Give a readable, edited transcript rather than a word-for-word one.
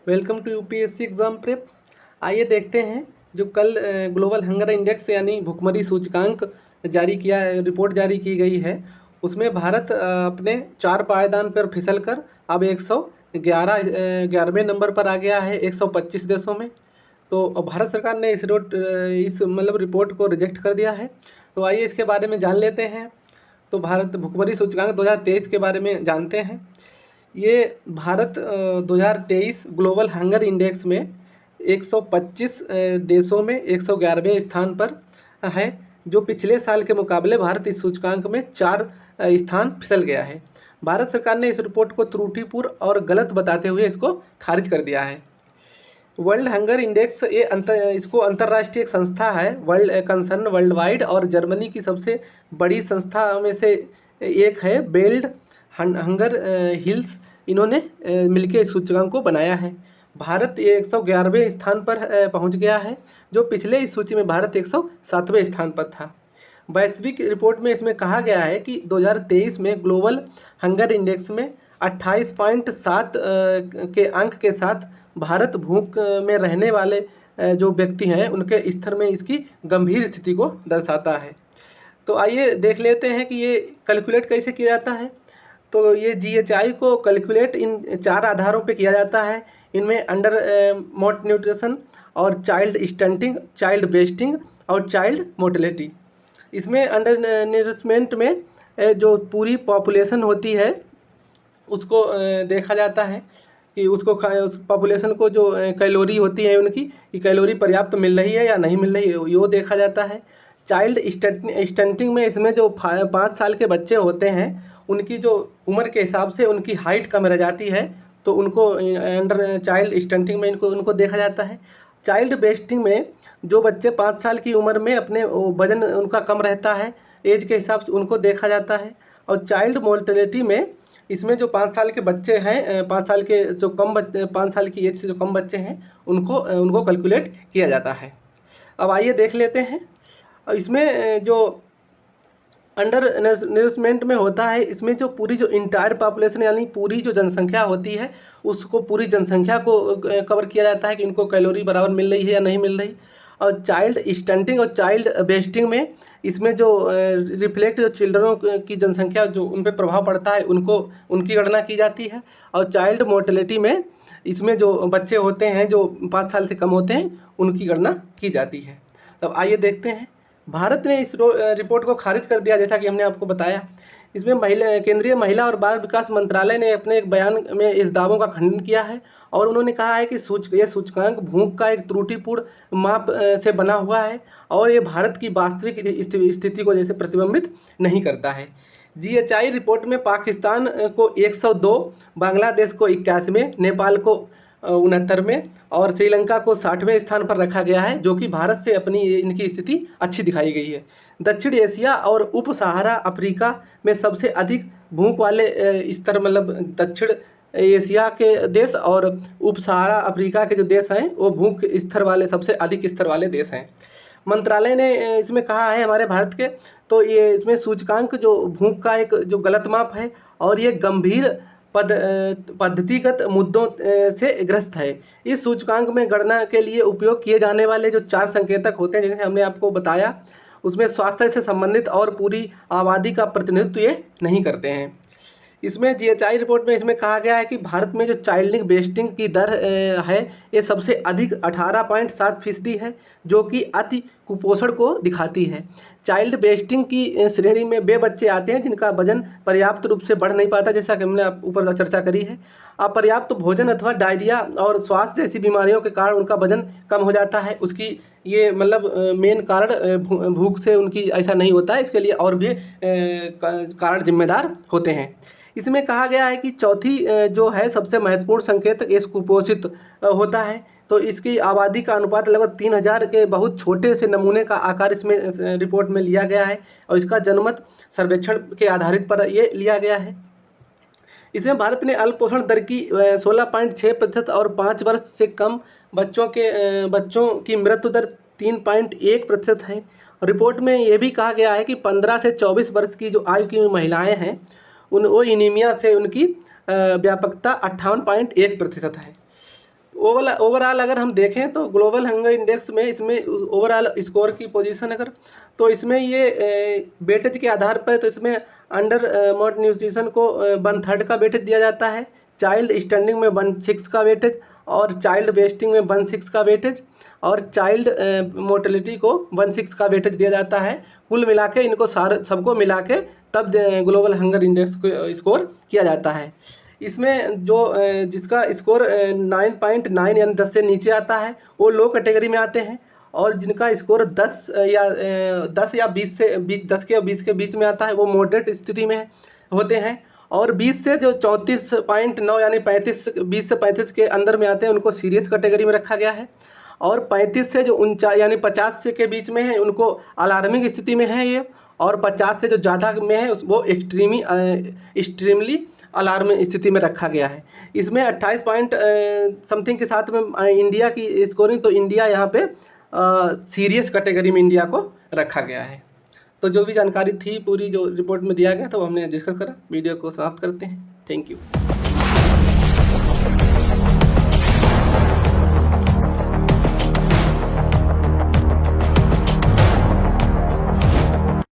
Welcome to UPSC exam prep. आइए देखते हैं जो कल ग्लोबल हंगर इंडेक्स यानी भुखमरी सूचकांक रिपोर्ट जारी की गई है। उसमें भारत अपने 4 पायदान पर फिसल कर अब 111वें नंबर पर आ गया है 125 देशों में। तो भारत सरकार ने इस रिपोर्ट को रिजेक्ट कर दिया है। तो आइए इसके बारे में जान लेते हैं। तो भारत भुखमरी सूचकांक 2023 के बारे में जानते हैं। ये भारत 2023 ग्लोबल हंगर इंडेक्स में 125 देशों में 111वें स्थान पर है, जो पिछले साल के मुकाबले भारत इस सूचकांक में 4 स्थान फिसल गया है। भारत सरकार ने इस रिपोर्ट को त्रुटिपूर्ण और गलत बताते हुए इसको खारिज कर दिया है। वर्ल्ड हंगर इंडेक्स इसको अंतर्राष्ट्रीय एक संस्था है, वर्ल्ड कंसर्न वर्ल्ड वाइड, और जर्मनी की सबसे बड़ी संस्था में से एक है बेल्ड हंगर हिल्स। इन्होंने मिलकर इस सूचकांक को बनाया है। भारत 111वें स्थान पर पहुंच गया है, जो पिछले इस सूची में भारत 107वें स्थान पर था। वैश्विक रिपोर्ट में इसमें कहा गया है कि 2023 में ग्लोबल हंगर इंडेक्स में 28.7 के अंक के साथ भारत भूख में रहने वाले जो व्यक्ति हैं उनके स्तर में इसकी गंभीर स्थिति को दर्शाता है। तो आइए देख लेते हैं कि ये कैलकुलेट कैसे किया जाता है। तो ये GHI को कैलकुलेट इन 4 आधारों पे किया जाता है। इनमें अंडर मोट न्यूट्रिशन और चाइल्ड स्टंटिंग, चाइल्ड वेस्टिंग और चाइल्ड मोर्टेलिटी। इसमें अंडर नरिशमेंट में जो पूरी पॉपुलेशन होती है उसको देखा जाता है कि उस पॉपुलेशन को जो कैलोरी होती है उनकी, कि कैलोरी पर्याप्त मिल रही है या नहीं मिल रही है, वो देखा जाता है। चाइल्ड स्टंटिंग में इसमें जो 5 साल के बच्चे होते हैं उनकी जो उम्र के हिसाब से उनकी हाइट कम रह जाती है, तो उनको अंडर चाइल्ड स्टंटिंग में उनको देखा जाता है। चाइल्ड वेस्टिंग में जो बच्चे 5 साल की उम्र में अपने वजन उनका कम रहता है एज के हिसाब से, उनको देखा जाता है। और चाइल्ड मोर्टेलिटी में इसमें जो 5 साल के बच्चे हैं, 5 साल के जो 5 साल की एज से जो कम बच्चे हैं उनको कैलकुलेट किया जाता है। अब आइए देख लेते हैं। इसमें जो अंडर नरिशमेंट में होता है, इसमें जो पूरी जो इंटायर पॉपुलेशन यानी पूरी जो जनसंख्या होती है उसको, पूरी जनसंख्या को कवर किया जाता है कि इनको कैलोरी बराबर मिल रही है या नहीं मिल रही। और चाइल्ड स्टंटिंग और चाइल्ड वेस्टिंग में इसमें जो रिफ्लेक्ट जो चिल्ड्रनों की जनसंख्या जो उन पर प्रभाव पड़ता है उनकी गणना की जाती है। और चाइल्ड मोर्टेलिटी में इसमें जो बच्चे होते हैं जो 5 साल से कम होते हैं उनकी गणना की जाती है। तब आइए देखते हैं। भारत ने इस रिपोर्ट को खारिज कर दिया, जैसा कि हमने आपको बताया। इसमें केंद्रीय महिला और बाल विकास मंत्रालय ने अपने एक बयान में इस दावों का खंडन किया है और उन्होंने कहा है कि यह सूचकांक भूख का एक त्रुटिपूर्ण माप से बना हुआ है और ये भारत की वास्तविक स्थिति को जैसे प्रतिबिंबित नहीं करता है। GHI रिपोर्ट में पाकिस्तान को 102, बांग्लादेश को 81वें, नेपाल को 69वें और श्रीलंका को 60वें स्थान पर रखा गया है, जो कि भारत से इनकी स्थिति अच्छी दिखाई गई है। दक्षिण एशिया और उप सहारा अफ्रीका में सबसे अधिक भूख वाले स्तर दक्षिण एशिया के देश और उप सहारा अफ्रीका के जो देश हैं वो भूख स्तर वाले सबसे अधिक स्तर वाले देश हैं। मंत्रालय ने इसमें कहा है हमारे भारत के, तो ये इसमें सूचकांक जो भूख का एक जो गलत माप है और ये गंभीर पद्धतिगत मुद्दों से ग्रस्त है। इस सूचकांक में गणना के लिए उपयोग किए जाने वाले जो 4 संकेतक होते हैं, जैसे हमने आपको बताया, उसमें स्वास्थ्य से संबंधित और पूरी आबादी का प्रतिनिधित्व ये नहीं करते हैं। इसमें GHI रिपोर्ट में इसमें कहा गया है कि भारत में जो चाइल्ड वेस्टिंग की दर है ये सबसे अधिक 18.7% है, जो कि अति कुपोषण को दिखाती है। चाइल्ड वेस्टिंग की श्रेणी में वे बच्चे आते हैं जिनका वजन पर्याप्त रूप से बढ़ नहीं पाता, जैसा कि हमने ऊपर चर्चा करी है। अपर्याप्त भोजन अथवा डायरिया और स्वास्थ्य जैसी बीमारियों के कारण उनका वजन कम हो जाता है। उसकी ये मेन कारण भूख से उनकी ऐसा नहीं होता है, इसके लिए और भी कारण जिम्मेदार होते हैं। इसमें कहा गया है कि चौथी जो है सबसे महत्वपूर्ण संकेतक ये कुपोषित होता है। तो इसकी आबादी का अनुपात लगभग 3000 के बहुत छोटे से नमूने का आकार इसमें रिपोर्ट में लिया गया है और इसका जनमत सर्वेक्षण के आधारित पर ये लिया गया है। इसमें भारत ने अल्पपोषण दर की 16.6% और 5 वर्ष से कम बच्चों की मृत्यु दर 3.1% है। रिपोर्ट में ये भी कहा गया है कि 15 से 24 वर्ष की जो आयु की महिलाएं हैं वो एनीमिया से उनकी व्यापकता 58.1% है। ओवरऑल अगर हम देखें तो ग्लोबल हंगर इंडेक्स में इसमें ओवरऑल स्कोर की पोजीशन अगर, तो इसमें ये वेटेज के आधार पर, तो इसमें अंडर मॉड न्यूट्रिशन को 1/3 का वेटेज दिया जाता है, चाइल्ड स्टैंडिंग में 1/6 का वेटेज, और चाइल्ड वेस्टिंग में 1/6 का वेटेज, और चाइल्ड मोर्टेलिटी को 1/6 का वेटेज दिया जाता है। कुल मिला के इनको सबको मिला के तब ग्लोबल हंगर इंडेक्स को स्कोर किया जाता है। इसमें जो जिसका स्कोर 9.9 यानी 10 से नीचे आता है वो लो कैटेगरी में आते हैं, और जिनका स्कोर 10 या 20 से 10 के और 20 के बीच में आता है वो मॉडरेट स्थिति में होते हैं, और 20 से जो 34.9 यानी 20 से 35 के अंदर में आते हैं उनको सीरियस कैटेगरी में रखा गया है, और 35 से जो 49 यानी 50 से के बीच में है उनको अलार्मिंग स्थिति में है ये, और 50 से जो ज़्यादा में है वो एक्सट्रीमली अलार्म स्थिति में रखा गया है। इसमें 28 पॉइंट समथिंग के साथ में इंडिया की स्कोरिंग, तो इंडिया यहाँ पे सीरियस कैटेगरी में इंडिया को रखा गया है। तो जो भी जानकारी थी पूरी जो रिपोर्ट में दिया गया था वो हमने डिस्कस करा। वीडियो को समाप्त करते हैं। Thank you.